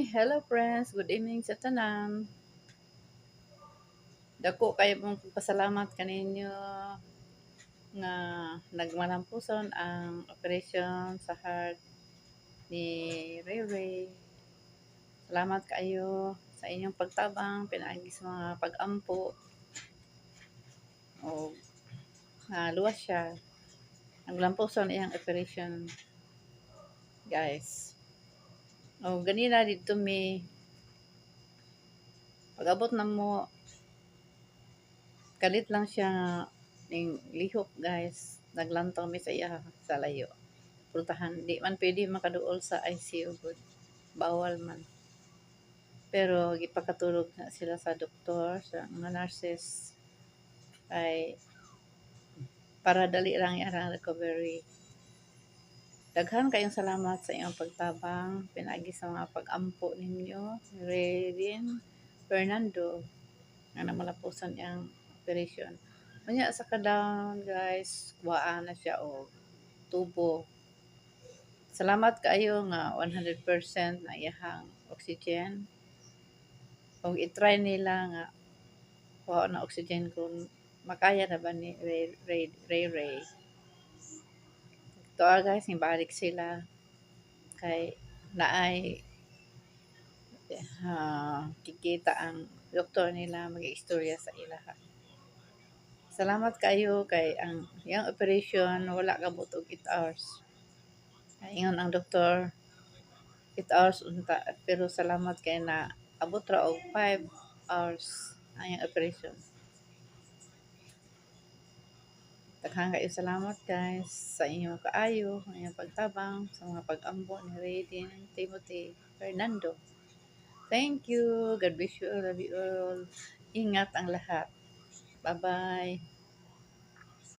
Hello friends, good evening sa tanan. Dako kayo mong pasalamat kaninyo nga nagmalampuson ang operation sa heart ni Ray Ray. Salamat kayo sa inyong pagtabang, pinaagi sa mga pag-ampo o luwas siya. Naglampuson iyang operation, guys. O ganina dito mi pag-abot na mo kalit lang siya ning lihok, guys. Naglantaw mi sa iya sa layo. Pultahan, di man pwede makaduol sa ICU good. Bawal man. Pero gipakatulog na sila sa doktor, sa mga nurses ay para dali lang ang recovery. Daghan kayong salamat sa inyong pagtabang, pinagi sa mga pag-ampo ninyo, Redin Fernando, nga namalapusan ang operation. Unya sa kadown, guys, kuhaan na siya og tubo. Salamat kayo nga 100% na iyahang oxygen. Kung i-try nila nga kuha na oxygen kung makaya na ba ni Ray. Ito guys, balik sila kay naay kikita ang doktor nila mag-istorya sa ilaha. Salamat kayo kay ang yung operation wala kabot og 8 hours. Ingon ang doktor 8 hours unta pero salamat kay na abot ra og 5 hours ang operation. Daghang kayo salamat guys sa inyong kaayo, sa inyong pagtabang, sa mga pag-ambo ni Raydin Timothy Fernando. Thank you. God bless you all. Love you all. Ingat ang lahat. Bye-bye.